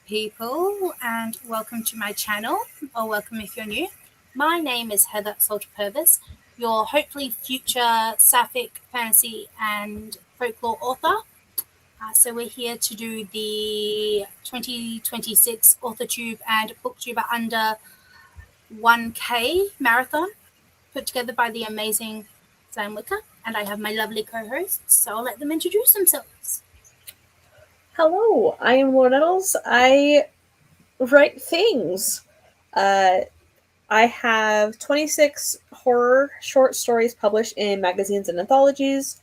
people, and welcome to my channel, or welcome if you're new. My name is Heather Salter-Purves, your hopefully future sapphic fantasy and folklore author. So we're here to do the 2026 AuthorTube and BookTube under 1K marathon, put together by the amazing Sam Wicker, and I have my lovely co-hosts, so I'll let them introduce themselves. Hello, I am Nettles. I write things. I have 26 horror short stories published in magazines and anthologies.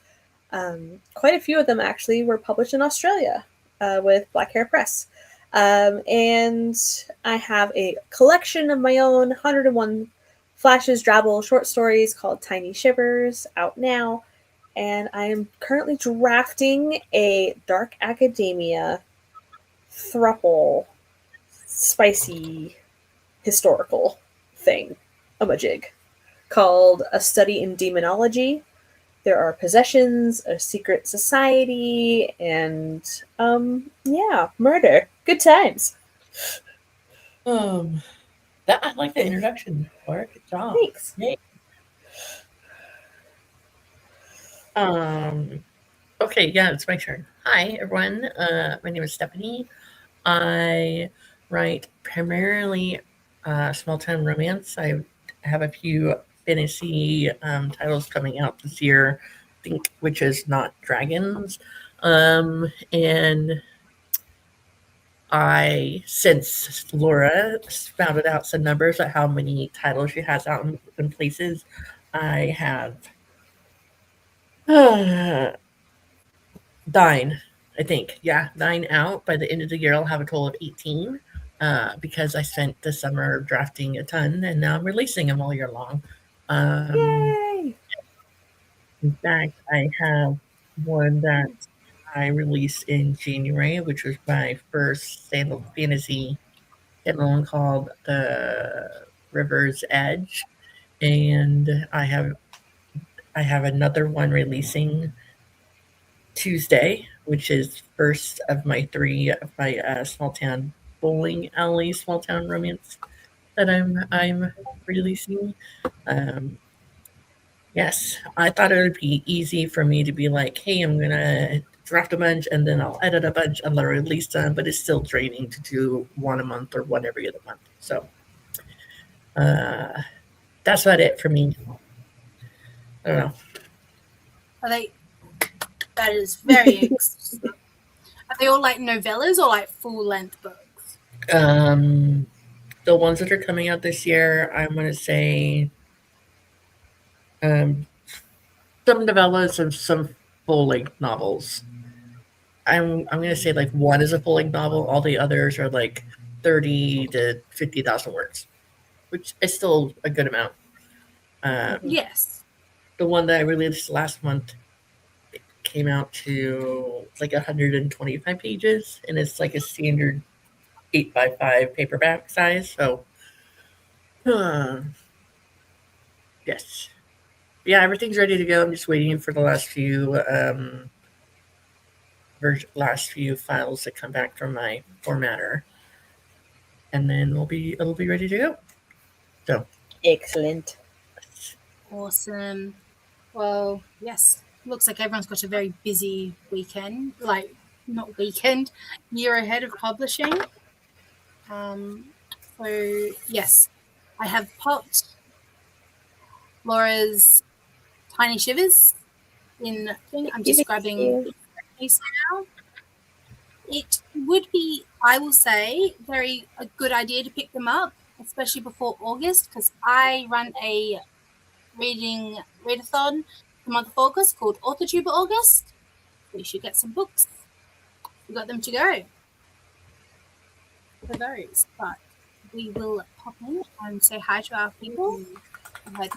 Quite a few of them actually were published in Australia with Black Hair Press. And I have a collection of my own 101 Flashes Drabble short stories called Tiny Shivers out now. And I am currently drafting a dark academia thruple spicy historical thing, a jig, called A Study in Demonology. There are possessions, a secret society, and murder. Good times. I like the introduction for it. Good job. Thanks. Yay. Okay, yeah, it's my turn. Hi, everyone. My name is Stephanie. I write primarily small town romance. I have a few fantasy titles coming out this year, I think, which is Not Dragons. And since Laura spouted out some numbers at how many titles she has out in places, I have 9, I think. Yeah, 9 out. By the end of the year, I'll have a total of 18 because I spent the summer drafting a ton, and now I'm releasing them all year long. Yay! In fact, I have one that I released in January, which was my first fantasy one called The River's Edge, and I have another one releasing Tuesday, which is first of my 3 of my small town bowling alley small town romance that I'm releasing. Yes, I thought it would be easy for me to be like, hey, I'm gonna draft a bunch and then I'll edit a bunch and then release them, but it's still draining to do one a month or one every other month. So that's about it for me. I don't know. That is very Are they all like novellas or like full length books? The ones that are coming out this year, I'm gonna say some novellas and some full length novels. I'm gonna say like one is a full length novel, all the others are like 30 to 50,000 words, which is still a good amount. Yes. The one that I released last month came out to like 125 pages, and it's like a standard 8x5 paperback size. So, yes, yeah, everything's ready to go. I'm just waiting for the last few files to come back from my formatter, and then it'll be ready to go. So excellent, awesome. Well, yes, looks like everyone's got a very busy weekend, like not weekend, year ahead of publishing. So yes, I have popped Laura's Tiny Shivers in thing. I'm just grabbing these now. It would be, I will say, a good idea to pick them up, especially before August, because I run a readathon the month of August called AuthorTube August. We should get some books. We got them to go for those, but we will pop in and say hi to our people. We had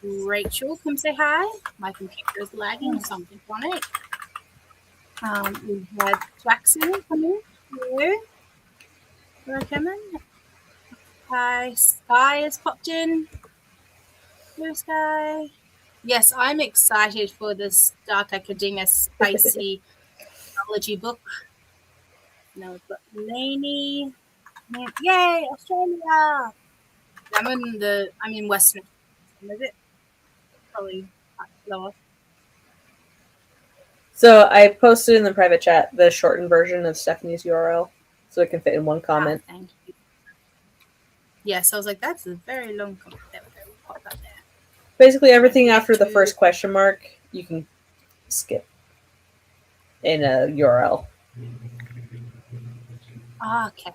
Rachel come say hi. My computer is lagging, something on it. We had Jackson come in. Hello. Hello, Cameron. Hi, Sky has popped in. Hello, Sky. Yes, I'm excited for this Dark Academia spicy technology book. Now we've got Lainey. Yay, Australia! I'm in Western. Is it? Probably lower. So I posted in the private chat the shortened version of Stephanie's URL, so it can fit in one comment. Thank you. Yes, I was like, that's a very long comment. There we go. We'll pop that there. Basically, everything after the first question mark, you can skip in a URL. Okay.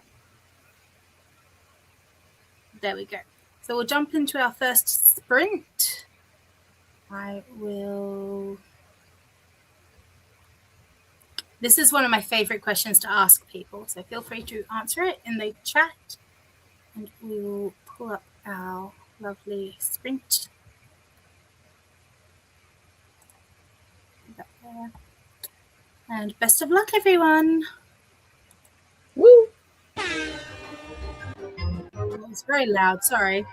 There we go. So we'll jump into our first sprint. This is one of my favorite questions to ask people, so feel free to answer it in the chat, and we will pull up our lovely sprint. Put that there. And best of luck, everyone. Woo! It's very loud, sorry.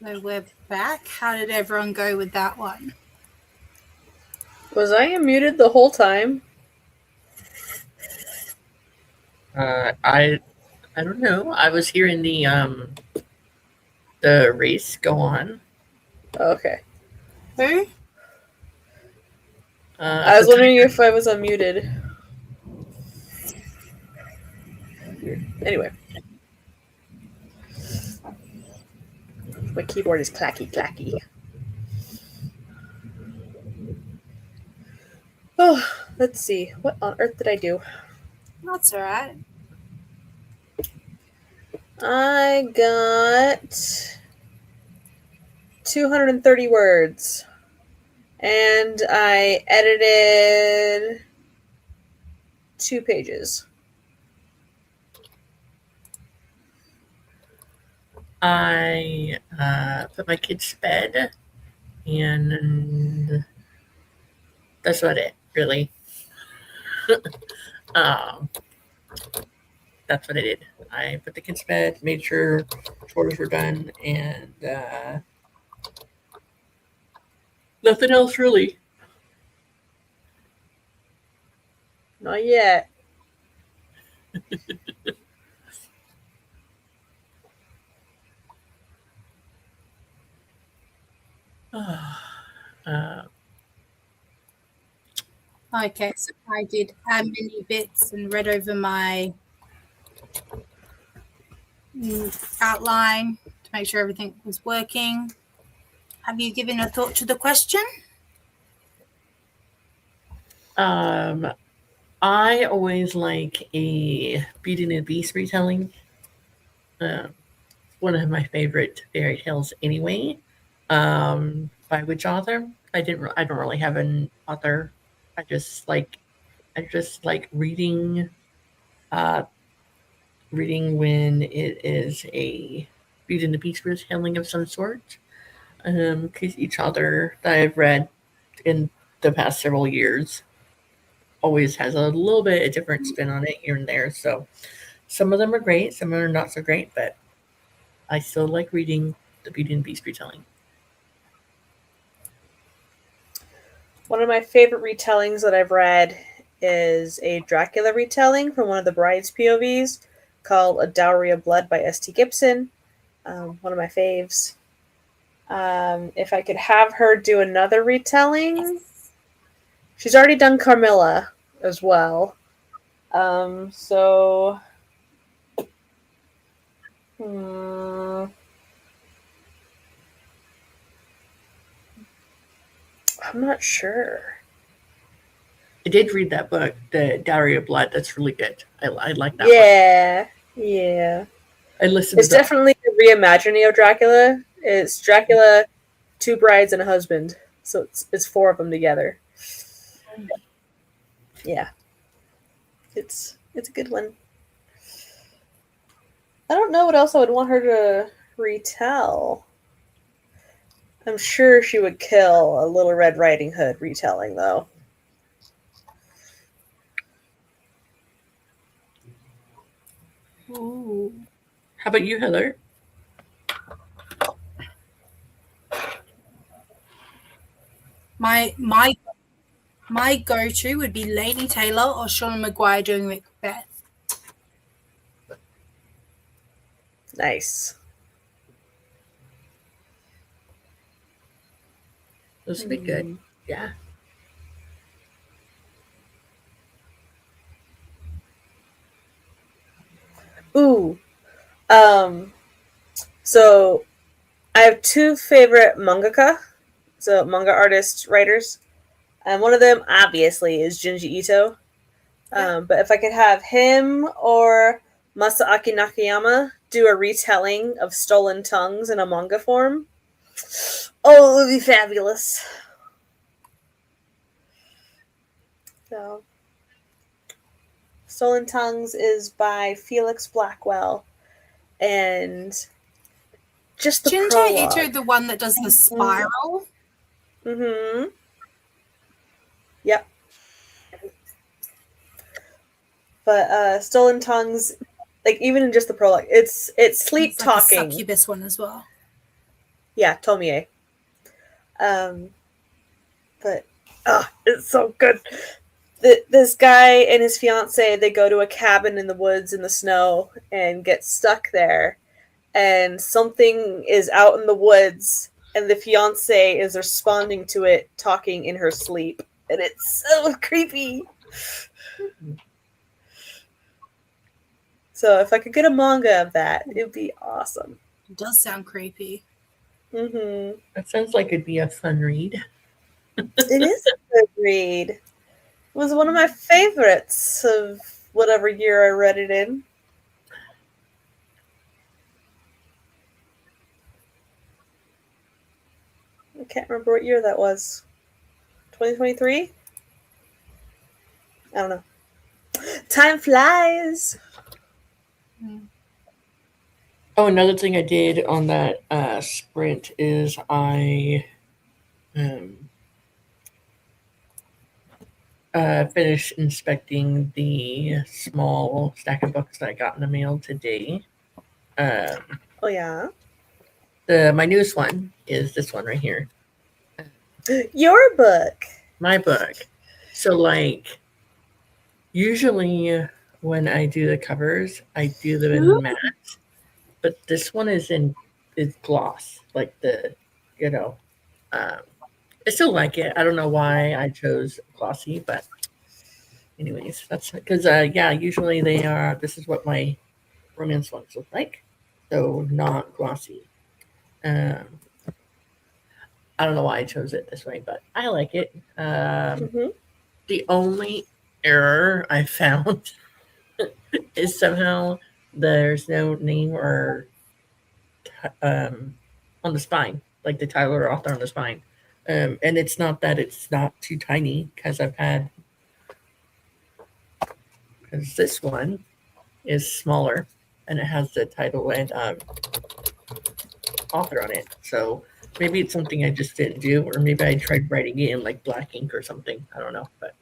So we're back. How did everyone go with that one? Was I unmuted the whole time? I don't know. I was hearing the race go on. Okay. Who? I was wondering if I was unmuted. Weird. Anyway. My keyboard is clacky. Oh, let's see. What on earth did I do? That's all right. I got 230 words. And I edited 2 pages. I put my kids to bed, and that's about it, really. That's what I did. I put the kids to bed, made sure chores were done, and nothing else really. Not yet. Okay, so I did mini bits and read over my outline to make sure everything was working. Have you given a thought to the question? I always like a Beauty and the Beast retelling. One of my favorite fairy tales, anyway. By which author? I don't really have an author. I just like reading. Reading when it is a Beauty and the Beast retelling of some sort. Because each author that I've read in the past several years always has a little bit of different spin on it here and there. So some of them are great, some of them are not so great, but I still like reading the Beauty and the Beast retelling. One of my favorite retellings that I've read is a Dracula retelling from one of the bride's POVs called A Dowry of Blood by S.T. Gibson. One of my faves. If I could have her do another retelling, she's already done Carmilla as well. So I'm not sure. I did read that book, The Dowry of Blood. That's really good. I like that one. Yeah. I listened It's definitely a reimagining of Dracula. It's Dracula, 2 brides and a husband. So it's 4 of them together. Yeah. It's a good one. I don't know what else I would want her to retell. I'm sure she would kill a Little Red Riding Hood retelling, though. Ooh. How about you, Heather? My go-to would be Laini Taylor or Sean Maguire doing Macbeth. Nice. Those would be good. Yeah. Ooh. So I have 2 favorite mangaka, so manga artists, writers. And one of them, obviously, is Junji Ito. But if I could have him or Masaaki Nakayama do a retelling of Stolen Tongues in a manga form, oh, it would be fabulous. So, Stolen Tongues is by Felix Blackwell, and just the Junji prologue. Ito, the one that does the spiral. Mm-hmm. Yep. But Stolen Tongues, like even in just the prologue, it's sleep It's like talking. a succubus one as well. Yeah, Tomie. But it's so good. This guy and his fiance, they go to a cabin in the woods in the snow and get stuck there. And something is out in the woods, and the fiance is responding to it, talking in her sleep. And it's so creepy. So if I could get a manga of that, it'd be awesome. It does sound creepy. Mm-hmm. That sounds like it'd be a fun read. It is a good read. It was one of my favorites of whatever year I read it in. I can't remember what year that was. 2023? I don't know. Time flies. Oh, another thing I did on that sprint is I finished inspecting the small stack of books that I got in the mail today. Oh, yeah? My newest one is this one right here. Your book. My book. So, like, usually when I do the covers, I do them in matte. But this one is gloss. Like I still like it. I don't know why I chose glossy, but anyways, that's because usually this is what my romance ones look like, so not glossy. I don't know why I chose it this way, but I like it. The only error I found is somehow there's no name or on the spine, like the title or author on the spine. And it's not that it's not too tiny, because this one is smaller and it has the title and author on it. So maybe it's something I just didn't do, or maybe I tried writing it in like black ink or something. I don't know, but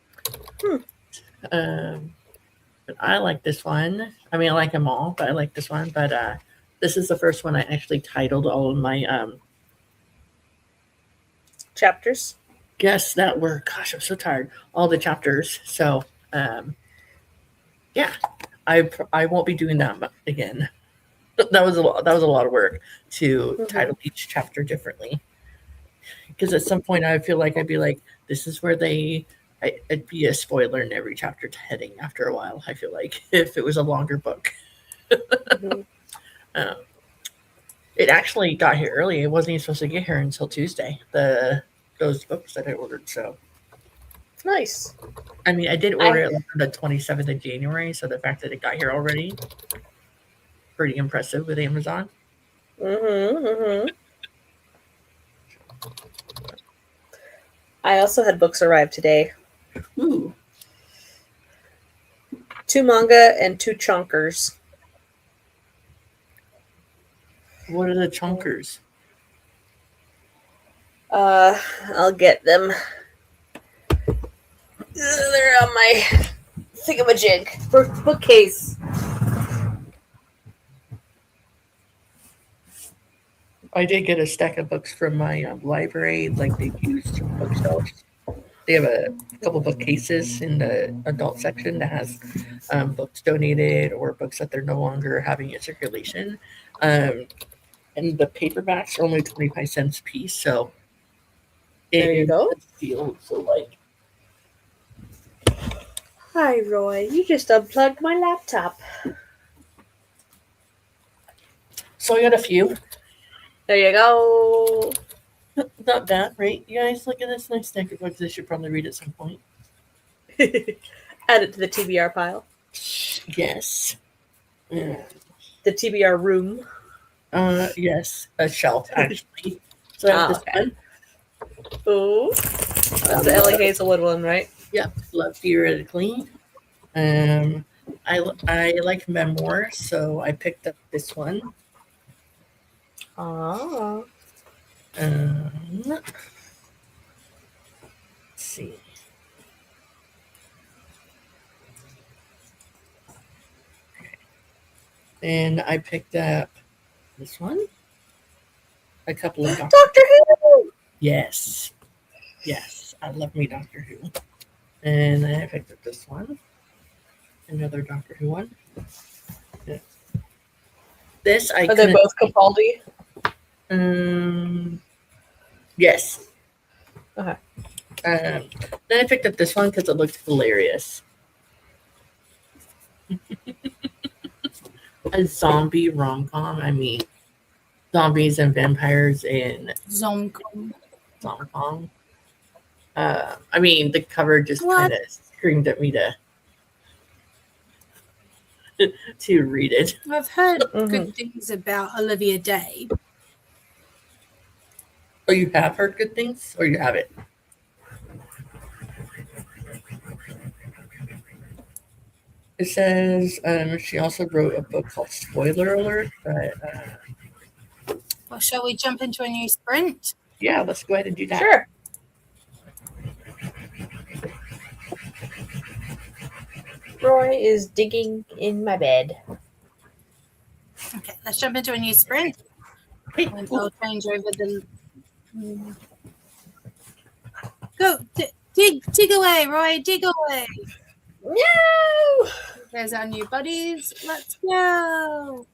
I like this one. I mean, I like them all, but I like this one. But this is the first one I actually titled all of my chapters. Yes, that were. Gosh, I'm so tired. All the chapters. So yeah, I won't be doing that again. That was a lot of work to title each chapter differently. Because at some point I feel like I'd be like, this is where it'd be a spoiler in every chapter heading after a while. I feel like if it was a longer book. It actually got here early. It wasn't even supposed to get here until Tuesday. Those books that I ordered. So nice. I mean, I did order it on the 27th of January, so the fact that it got here already, pretty impressive with Amazon. I also had books arrive today. Ooh. 2 manga and 2 chunkers. What are the chunkers? I'll get them. They're on my thingamajig bookcase. I did get a stack of books from my library, like they used bookshelves. They have a couple bookcases in the adult section that has books donated or books that they're no longer having in circulation. And the paperbacks are only 25 cents a piece, so there you go. Deal. So like, hi Roy, you just unplugged my laptop. So I got a few. There you go. Not bad, right? You guys, look at this nice stack of books. I should probably read at some point. Add it to the TBR pile. Yes. The TBR room. Yes, a shelf actually. So I have this one. Oh, that's the Ellie Hazelwood one, right? Yep, love theoretically. I like memoir, so I picked up this one. Oh. Let's see. And I picked up this one. a couple of Doctor Who! Yes. Yes. I love me Doctor Who. And I picked up this one. Another Doctor Who one. Yeah. This I Are they couldn't. both Capaldi? Yes. Okay. Then I picked up this one because it looked hilarious. A zombie rom-com. I mean, zombies and vampires in Zomcom. rom-com. I mean, the cover just What? kind of screamed at me to read it. I've heard Mhm. good things about Olivia Day. Oh, you have heard good things, or you have it? It says she also wrote a book called Spoiler Alert, but Well, shall we jump into a new sprint? yeah, let's go ahead and do that. Sure. Roy is digging in my bed. Okay, let's jump into a new sprint. Hey, And I'll change over the. Go, dig away, Roy, dig away. No! There's our new buddies. Let's go.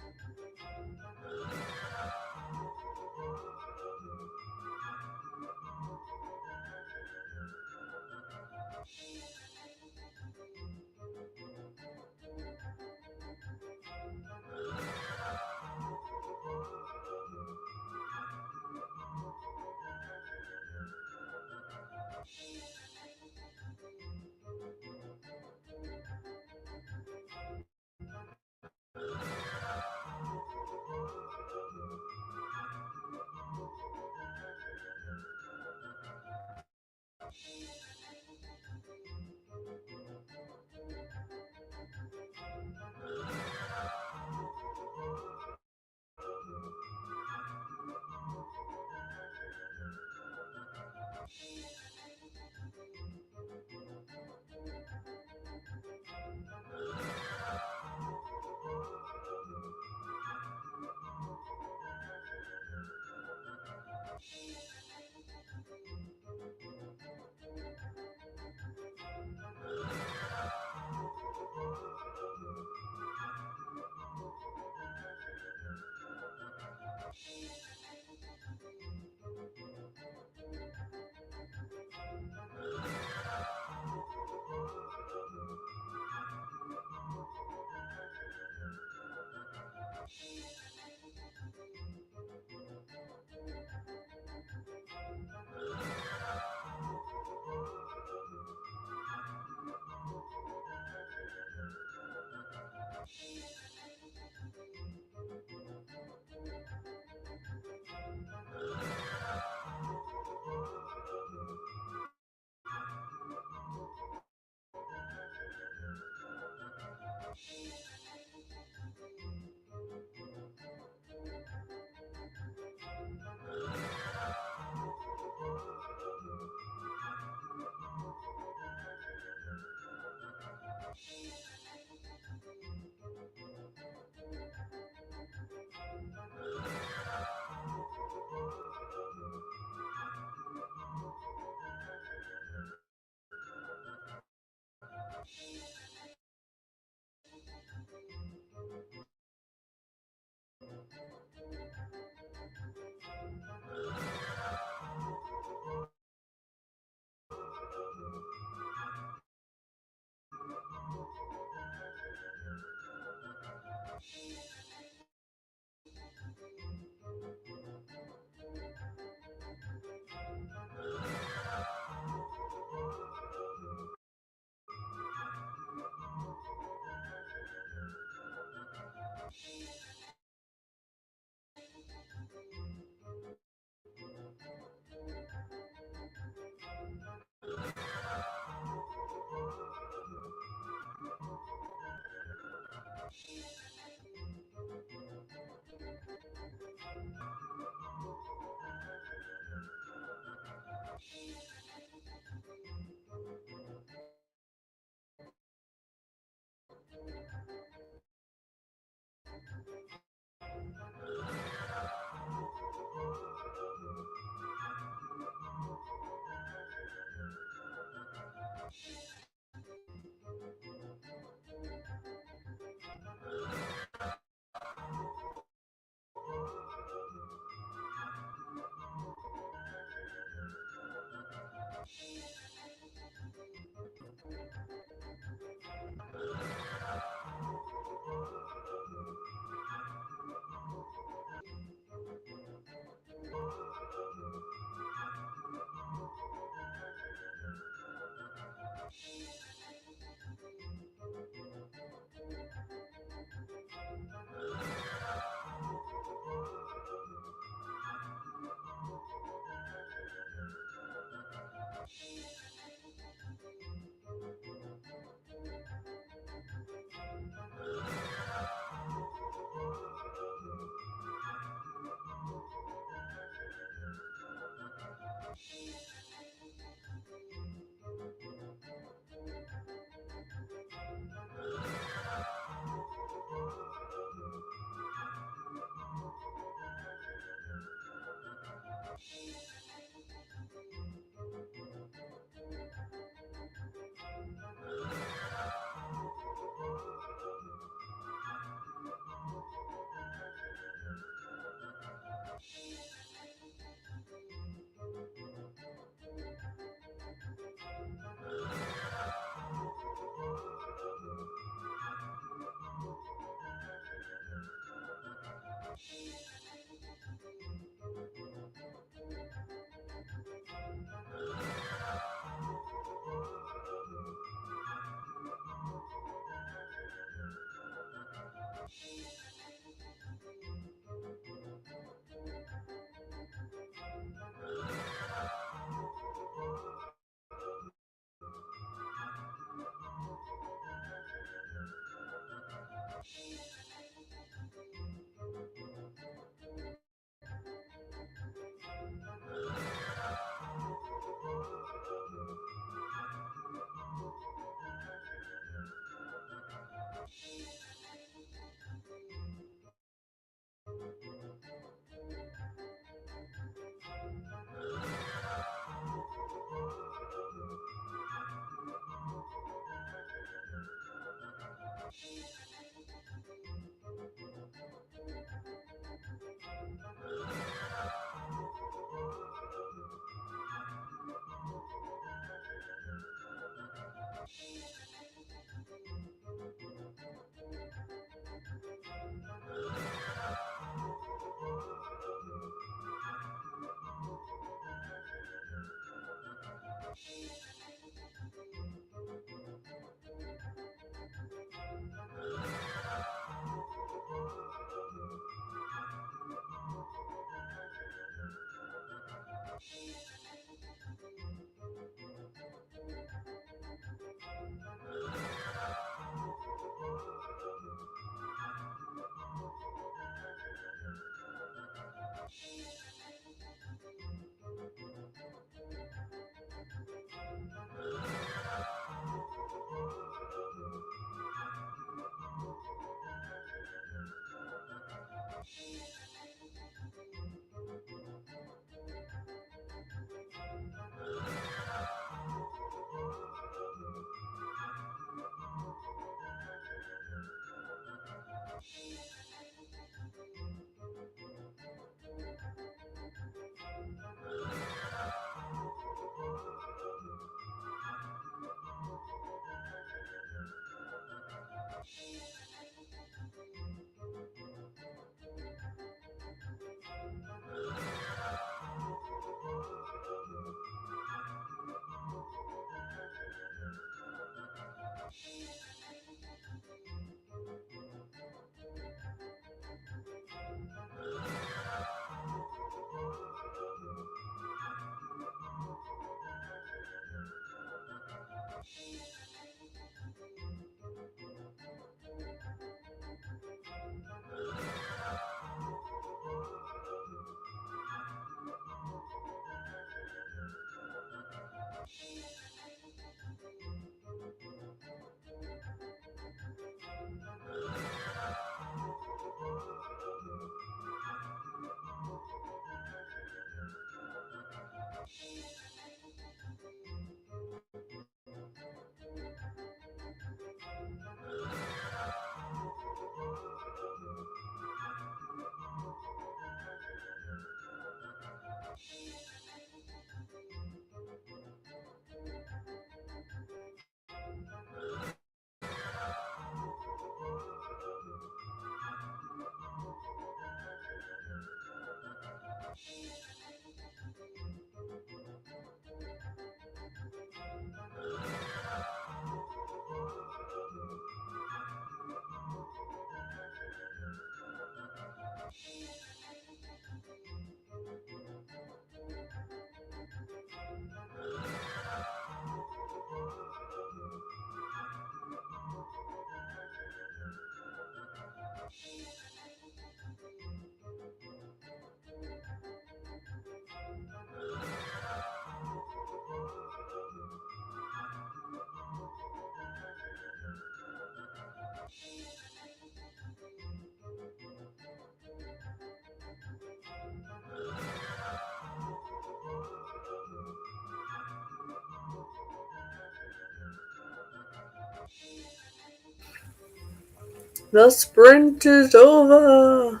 The sprint is over.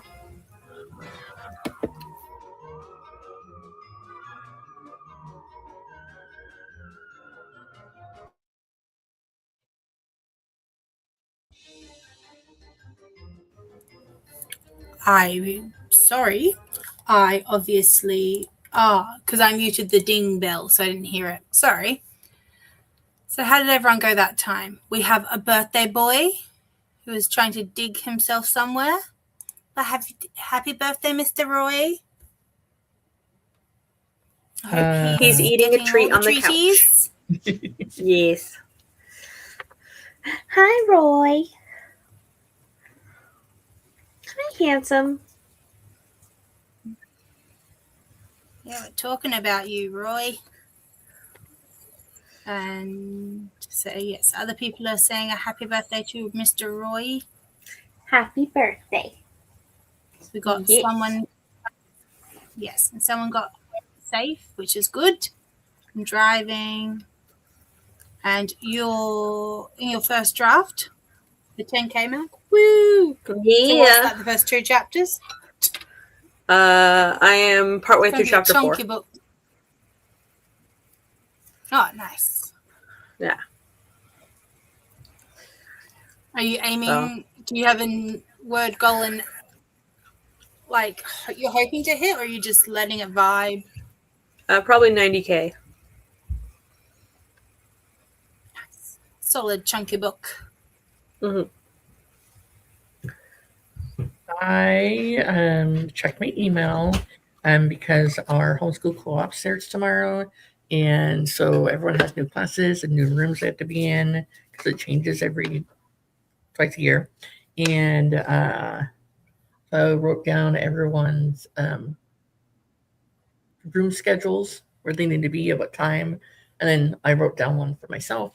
Sorry. I obviously, because I muted the ding bell, so I didn't hear it. Sorry. So how did everyone go that time? We have a birthday boy who is trying to dig himself somewhere. But happy birthday, Mr. Roy. I hope He's eating a treat on the treaties. couch. Yes. Hi, Roy. Hi, handsome. Yeah, we're talking about you, Roy. And so, yes, other people are saying a happy birthday to Mr. Roy. Happy birthday. We got someone. Yes, and someone got safe, which is good. I'm driving. And you're in your first draft, the 10K mark. Woo! Yeah. So what's that, the first 2 chapters? I am partway through chapter 4. Chunky book. Oh, nice. Yeah. Are you aiming? Do you have a word goal in, like, you're hoping to hit, or are you just letting it vibe? Probably 90K. Nice. Solid chunky book. Mm-hmm. I checked my email because our homeschool co-op starts tomorrow, and so everyone has new classes and new rooms they have to be in because it changes twice a year. And so I wrote down everyone's room schedules, where they need to be at what time, and then I wrote down one for myself.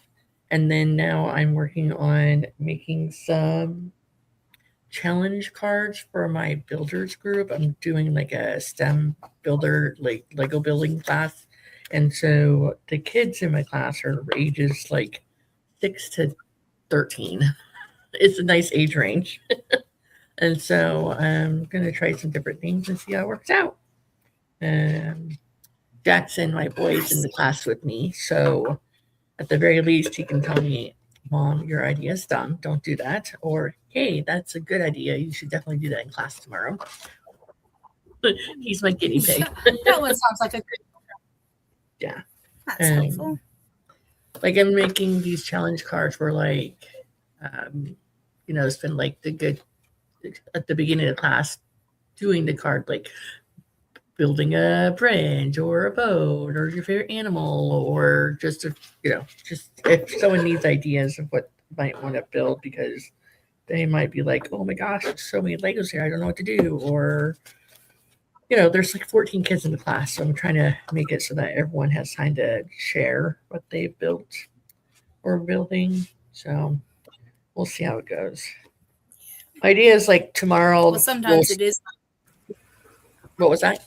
And then now I'm working on making some challenge cards for my builders group. I'm doing like a STEM builder, like Lego building class. And so the kids in my class are ages like 6 to 13. It's a nice age range. And so I'm going to try some different things and see how it works out. Jackson, my boy's in the class with me. So at the very least, he can tell me, Mom, your idea is dumb. Don't do that. Or, hey, that's a good idea. You should definitely do that in class tomorrow. He's my guinea pig. That one sounds like a good. Yeah. That's helpful. Like, I'm making these challenge cards where, like, spend like the good at the beginning of the class doing the card, like building a bridge or a boat or your favorite animal, or just just if someone needs ideas of what might want to build, because they might be like, oh my gosh, there's so many Legos here, I don't know what to do. Or there's like 14 kids in the class, so I'm trying to make it so that everyone has time to share what they've built or building. So we'll see how it goes. My idea is like tomorrow. Well, sometimes it is. What was that?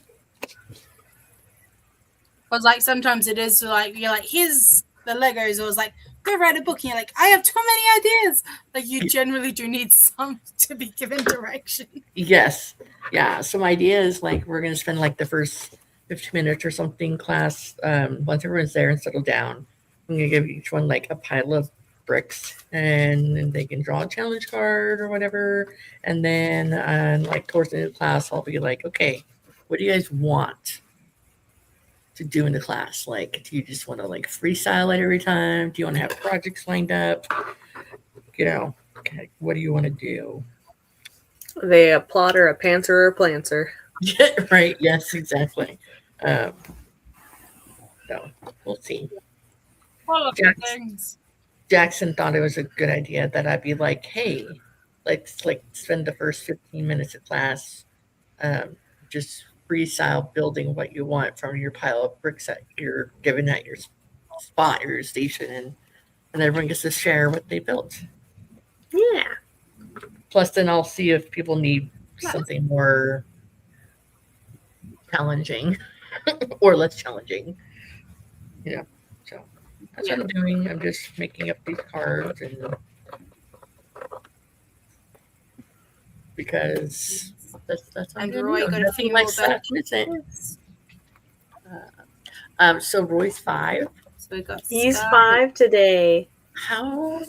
Was like sometimes it is like you're like, here's the Legos, or it's like, go write a book, and you're like, I have too many ideas. Like, you generally do need some to be given direction. Yes. Yeah. So my idea is like we're gonna spend like the first 15 minutes or something class, once everyone's there and settled down. I'm gonna give each one like a pile of bricks, and they can draw a challenge card or whatever. And then like towards the end of the class, I'll be like, okay, what do you guys want to do in the class? Like, do you just want to like freestyle it every time? Do you want to have projects lined up? Okay, what do you want to do? Are they a plotter, a pantser, or a planter? Yeah, right. Yes, exactly. So we'll see. All of the things. Jackson thought it was a good idea that I'd be like, hey, let's like spend the first 15 minutes of class just freestyle building what you want from your pile of bricks that you're given at your spot or your station, and everyone gets to share what they built. Yeah. Plus, then I'll see if people need something more challenging or less challenging. So that's what I'm doing. I'm just making up these cards, and because that's what I'm And gonna Roy do. got a Nothing few like more slap music. birthdays. So Roy's 5. So we got He's Sky. 5 today. How has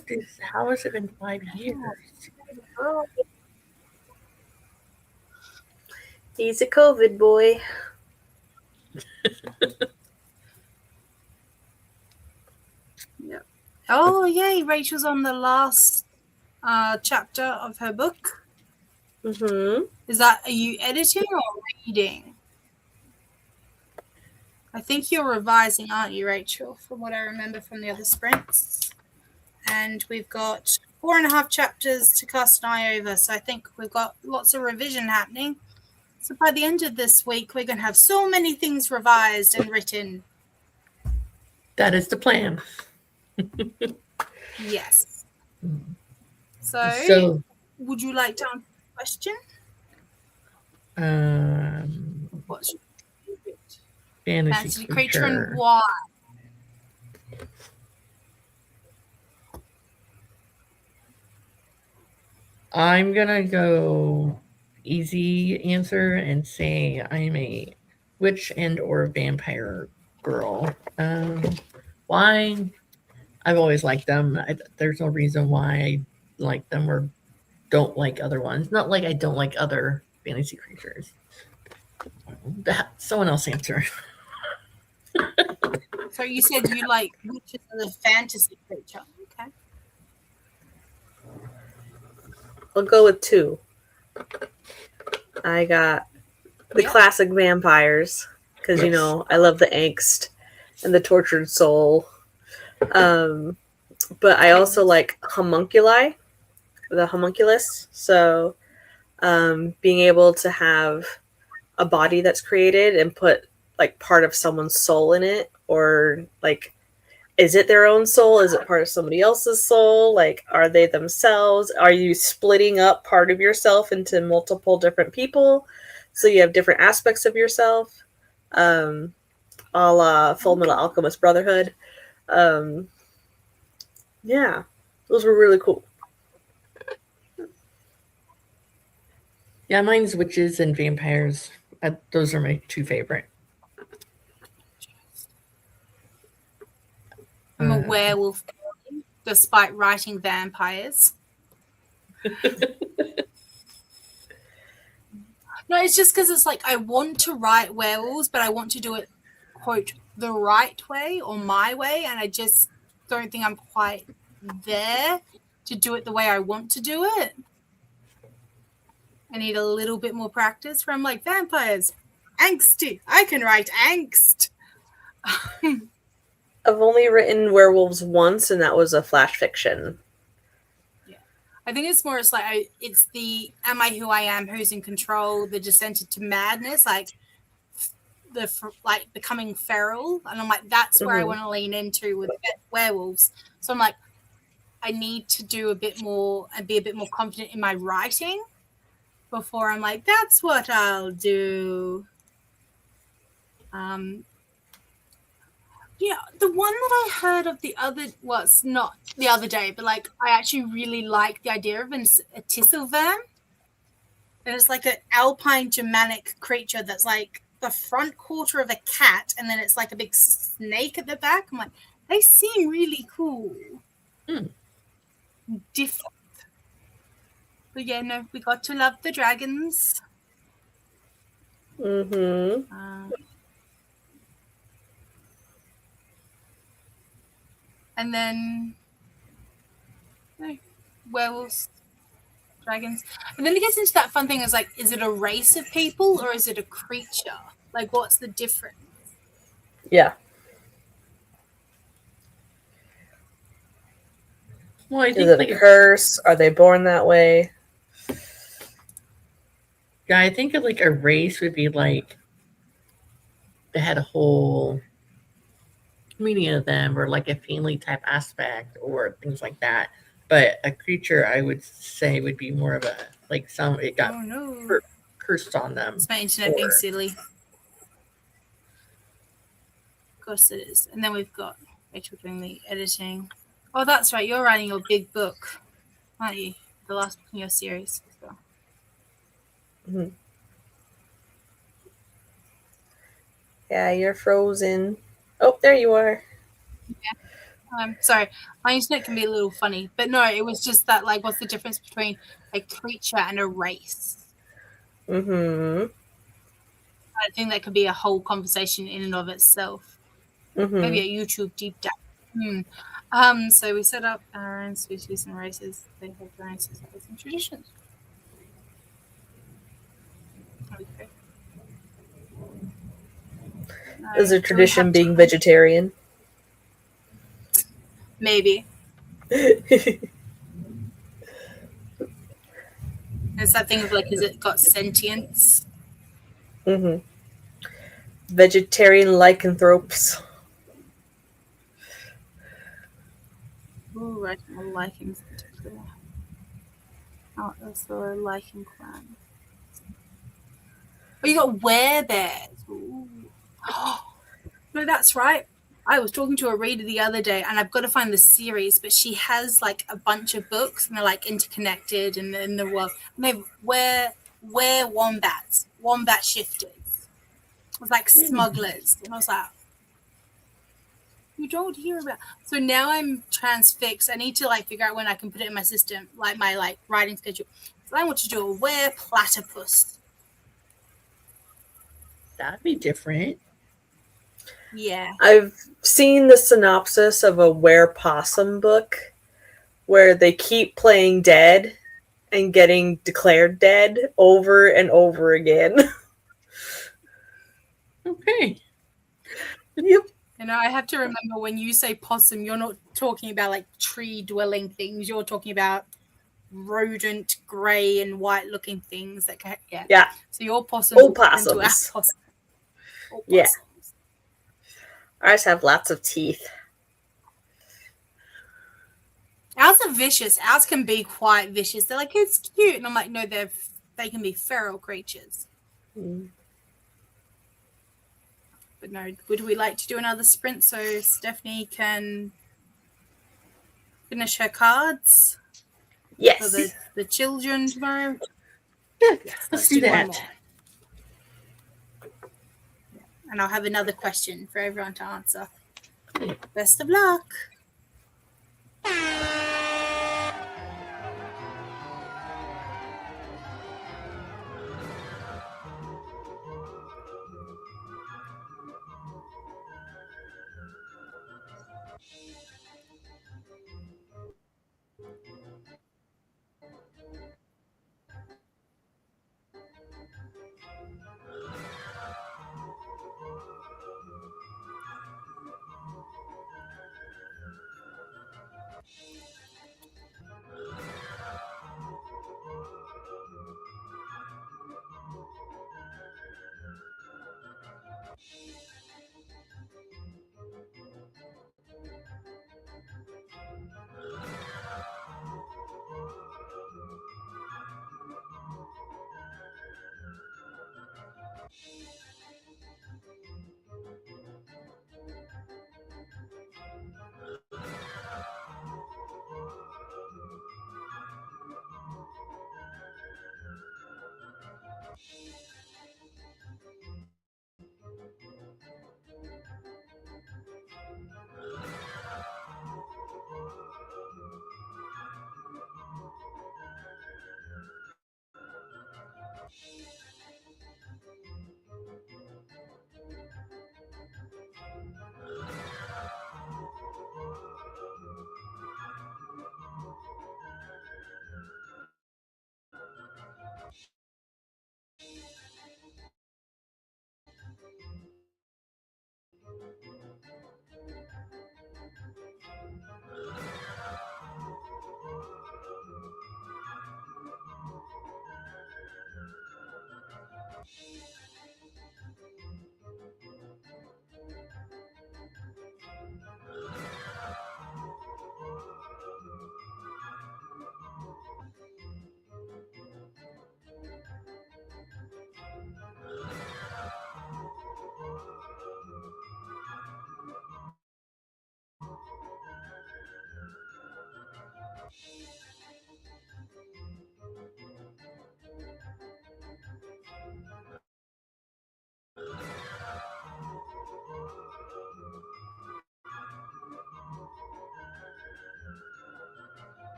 it been 5 years? He's a COVID boy. Yep. Oh yay! Rachel's on the last chapter of her book. Mm-hmm. Are you editing or reading? I think you're revising, aren't you, Rachel? From what I remember from the other sprints. And we've got 4.5 chapters to cast an eye over, so I think we've got lots of revision happening. So by the end of this week, we're going to have so many things revised and written. That is the plan. Yes. So would you like to answer the question? What's your favorite fantasy creature and why? I'm gonna go easy answer and say I'm a witch and or vampire girl. Why? I've always liked them. There's no reason why I like them or don't like other ones. Not like I don't like other fantasy creatures. Someone else answer. So you said you like witches as a fantasy creature. Okay. I'll go with 2. I got the classic vampires because, you know, I love the angst and the tortured soul. But I also like homunculi, the homunculus. So being able to have a body that's created and put like part of someone's soul in it, or like, is it their own soul? Is it part of somebody else's soul? Like, are they themselves? Are you splitting up part of yourself into multiple different people? So you have different aspects of yourself, a la Full Metal Alchemist Brotherhood. Yeah, those were really cool. Yeah, mine's witches and vampires. Those are my 2 favorite. I'm a werewolf girl, despite writing vampires. No, it's just because it's like I want to write werewolves, but I want to do it, quote, the right way or my way, and I just don't think I'm quite there to do it the way I want to do it. I need a little bit more practice where I'm like, vampires, angsty. I can write angst. I've only written werewolves once, and that was a flash fiction. Yeah, I think it's more it's the am I who I am, who's in control, the descent into madness, like becoming feral, and I'm like, that's where I want to lean into with werewolves. So I'm like, I need to do a bit more and be a bit more confident in my writing before I'm like, that's what I'll do. Yeah, the one that I heard of it's not the other day, but like I actually really like the idea of a tisselworm. And it's like an alpine Germanic creature that's like the front quarter of a cat, and then it's like a big snake at the back. I'm like, they seem really cool. Different. But yeah, no, we got to love the dragons. And then werewolves, dragons. And then it gets into that fun thing is like, is it a race of people or is it a creature? Like, what's the difference? Yeah. Well, I think is it a curse? Are they born that way? Yeah, I think like a race would be like they had a whole community of them, or like a family type aspect, or things like that. But a creature, I would say, would be more of a like it got cursed on them. It's my internet being silly. Of course it is. And then we've got Rachel doing the editing. Oh, that's right. You're writing your big book, aren't you? The last book in your series. So. Mhm. Yeah, you're frozen. Oh, there you are. Sorry, my internet can be a little funny, but no, it was just that, like, what's the difference between a creature and a race? Mm-hmm. I think that could be a whole conversation in and of itself. Mm-hmm. Maybe a YouTube deep dive. So we set up our own species and races. They have their own societies and traditions. Okay. Is a So we tradition have being vegetarian? maybe. It's that thing of like, is it got sentience? Mm-hmm. Vegetarian lycanthropes. Ooh, right. Lichens in particular. Oh, also a lichen clan. Oh, you got werebears. Ooh. No, that's right. I was talking to a reader the other day, and I've got to find the series, but she has like a bunch of books, and they're like interconnected and in the world. And they were wombats, wombat shifters. It was like smugglers, and I was like, you don't hear about. So now I'm transfixed. I need to like figure out when I can put it in my system, like my like writing schedule. So I want to do a were-platypus. That'd be different. Yeah. I've seen the synopsis of a were-possum book where they keep playing dead and getting declared dead over and over again. Okay. Yep. You know, I have to remember when you say possum, you're not talking about like tree-dwelling things. You're talking about rodent, grey and white-looking things. That can, yeah. Yeah. So your possums into our Opossums. possums. Yeah. Ours have lots of teeth. Ours are vicious. Ours can be quite vicious. They're like, it's cute, and I'm like, no, they can be feral creatures. Mm. But no, would we like to do another sprint so Stephanie can finish her cards Yes. for the children tomorrow? Yeah, Yes, let's do one that. more. And I'll have another question for everyone to answer. Best of luck.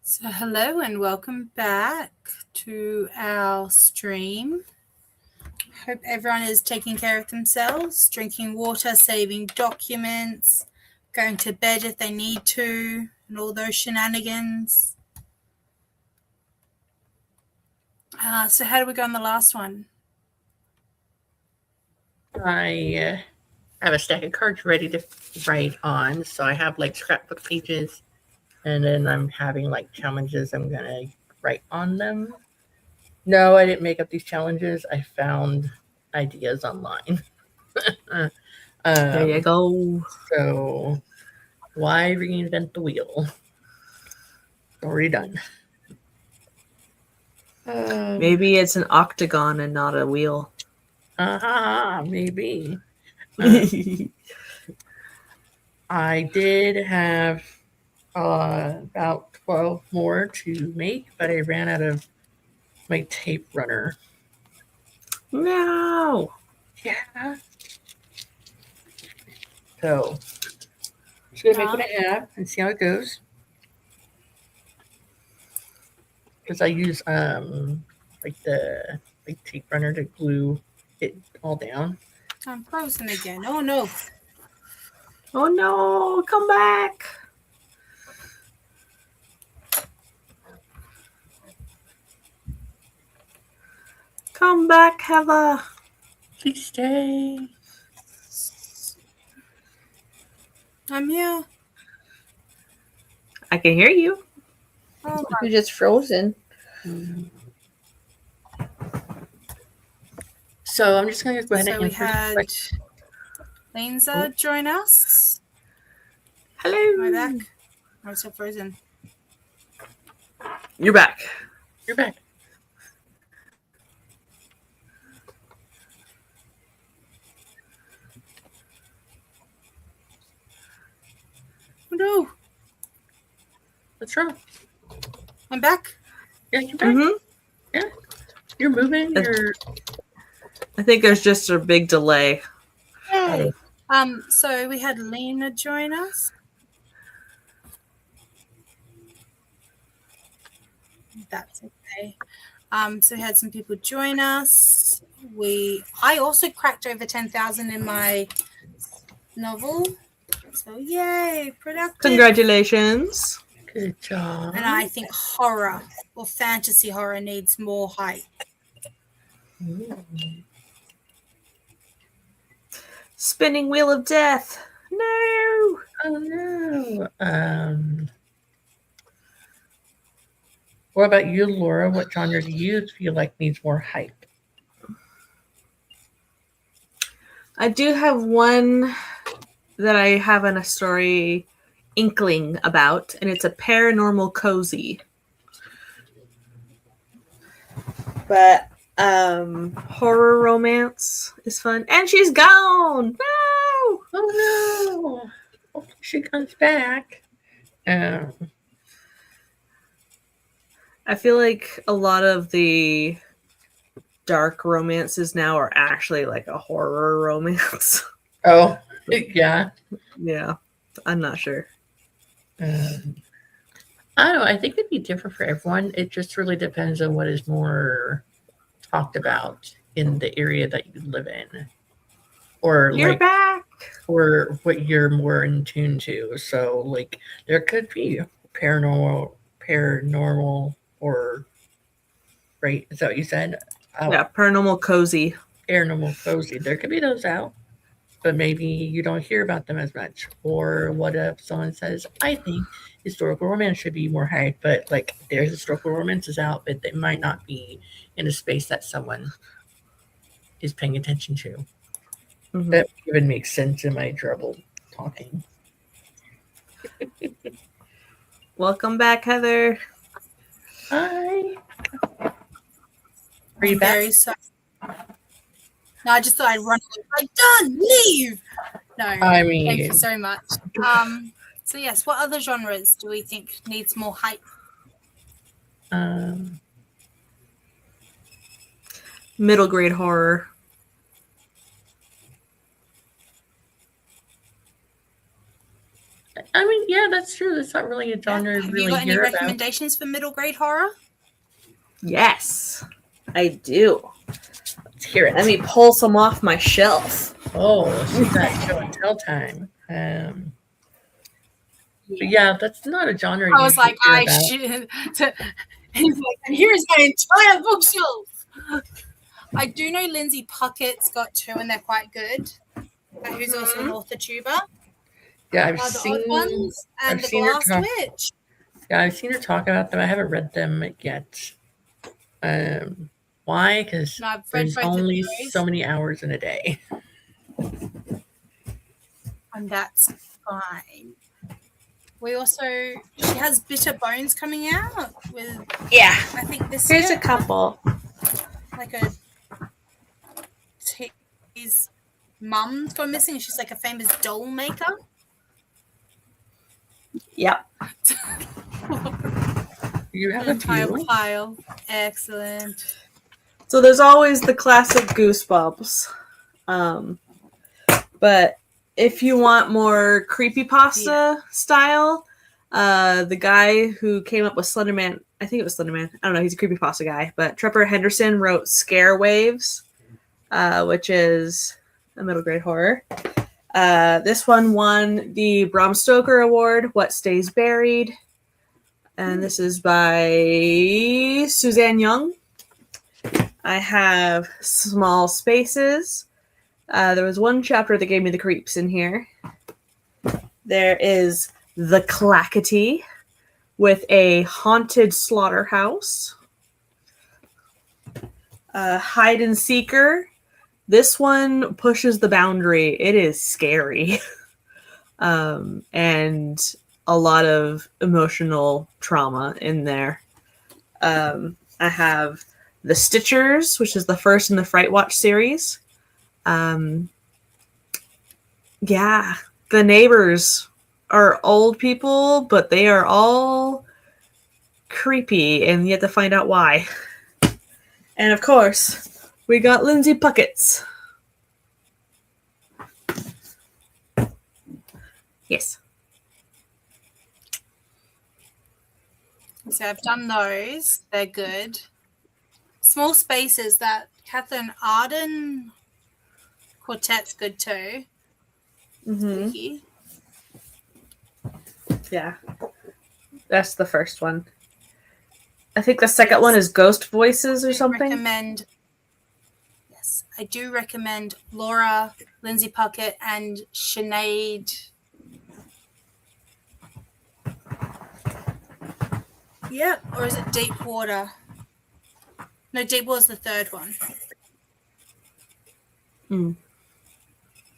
So hello and welcome back to our stream. Hope everyone is taking care of themselves, drinking water, saving documents, going to bed if they need to, and all those shenanigans. So how did we go on the last one? I have a stack of cards ready to write on, so I have like scrapbook pages, and then I'm having like challenges I'm gonna write on them. No, I didn't make up these challenges. I found ideas online. There you go. So why reinvent the wheel? Already done. Maybe it's an octagon and not a wheel. Maybe. I did have about 12 more to make, but I ran out of my tape runner. No. Yeah. So, just gonna make what I have and see how it goes. Because I use like tape runner to glue it all down. I'm frozen again. Oh no. Oh no, come back. Come back, Heather. Please stay. I'm here. I can hear you. Oh, You're just frozen. So I'm just gonna go ahead so and we answer had questions. Linza join us. Hello. Am I back? I'm still frozen. You're back. You're back. Oh no. What's wrong? I'm back. Yeah, you're back. Mm-hmm. Yeah. You're moving. I think there's just a big delay. Yay. So we had Lena join us. That's okay. So we had some people join us. I also cracked over 10,000 in my novel. So yay, productive. Congratulations. Good job. And I think horror or fantasy horror needs more hype. Spinning Wheel of Death. No. Oh no. What about you, Laura? What genre do you feel like needs more hype? I do have one that I have in a story inkling about, and it's a paranormal cozy. But horror romance is fun. And she's gone! No! Oh no! Hopefully she comes back. I feel like a lot of the dark romances now are actually like a horror romance. Oh, yeah. Yeah, I'm not sure. I don't know. I think it'd be different for everyone. It just really depends on what is more talked about in the area that you live in, or You're back, or what you're more in tune to. So, like, there could be paranormal, or right? Is that what you said? Yeah, paranormal cozy. Paranormal cozy. There could be those out, but maybe you don't hear about them as much. Or what if someone says, I think historical romance should be more hype, but like there's historical romances out, but they might not be in a space that someone is paying attention to. Mm-hmm. That even makes sense in my trouble talking. Welcome back, Heather. Hi. Are you back? Very sorry. No, I just thought I'd run away. Like, done, leave. No, I mean, thank you so much. So yes, what other genres do we think needs more hype? Middle grade horror. I mean, yeah, that's true. That's not really a genre Yeah. to Have really you got any hear about. recommendations for middle grade horror? Yes, I do. Let's hear it. Let me pull some off my shelf. Oh, she's got show and tell time. But yeah, that's not a genre I you was usually like, hear I about. should. He's like, and here's my entire bookshelf. I do know Lindsay Puckett's got 2, and they're quite good. Who's also an AuthorTuber. Yeah, I've The seen. Odd Ones and I've The seen her Glass talk. Witch. Yeah, I've seen her talk about them. I haven't read them yet. Why? Because No, I've read there's both of only those. so many hours in a day. And that's fine. We also, she has Bitter Bones coming out with, Yeah. I think this Here's year, a couple. like a, his mum's gone missing. She's like a famous doll maker. Yep. You have An a entire few. pile. Excellent. So there's always the classic Goosebumps. But if you want more creepypasta style, the guy who came up with Slenderman, I think it was Slenderman. I don't know. He's a creepypasta guy. But Trevor Henderson wrote Scare Waves, which is a middle grade horror. This one won the Bram Stoker Award, What Stays Buried. And this is by Suzanne Young. I have Small Spaces. There was one chapter that gave me the creeps in here. There is The Clackety with a haunted slaughterhouse. Hide and Seeker. This one pushes the boundary. It is scary. And a lot of emotional trauma in there. I have The Stitchers, which is the first in the Fright Watch series. Yeah, the neighbors are old people, but they are all creepy, and you have to find out why. And of course, we got Lindsay Puckett's. Yes. So I've done those. They're good. Small Spaces, that Catherine Arden quartet's good too. Mm-hmm. Yeah. That's the first one. I think the second one is Ghost Voices or something. I do recommend Laura, Lindsay Puckett, and Sinead. Yeah, or is it Deep Water? No, Deep Water's the third one.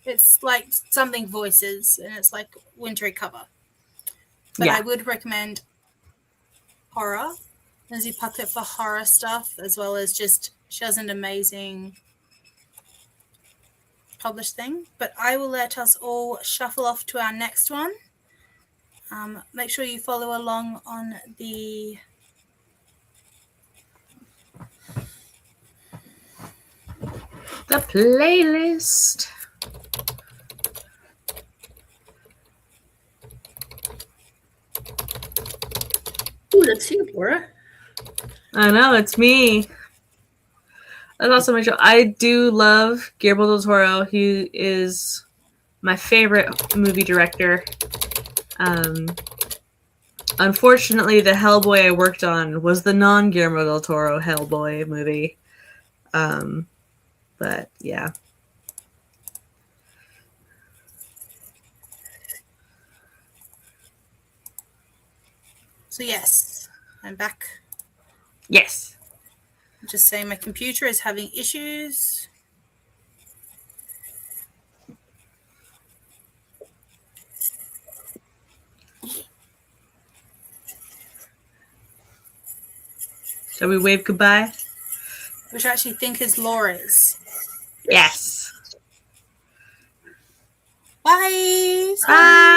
It's like something voices, and it's like wintry cover. But yeah. I would recommend horror. Lindsay Puckett for horror stuff, as well as just she has an amazing published thing. But I will let us all shuffle off to our next one. Make sure you follow along on the playlist. Ooh, that's you, Laura. I know, it's me. That's also my show. I do love Guillermo del Toro. He is my favorite movie director. Unfortunately, the Hellboy I worked on was the non-Guillermo del Toro Hellboy movie. But yeah. So yes, I'm back. Yes. I'm just saying my computer is having issues. Shall we wave goodbye? Which I actually think is Laura's. Yes. Bye. Bye.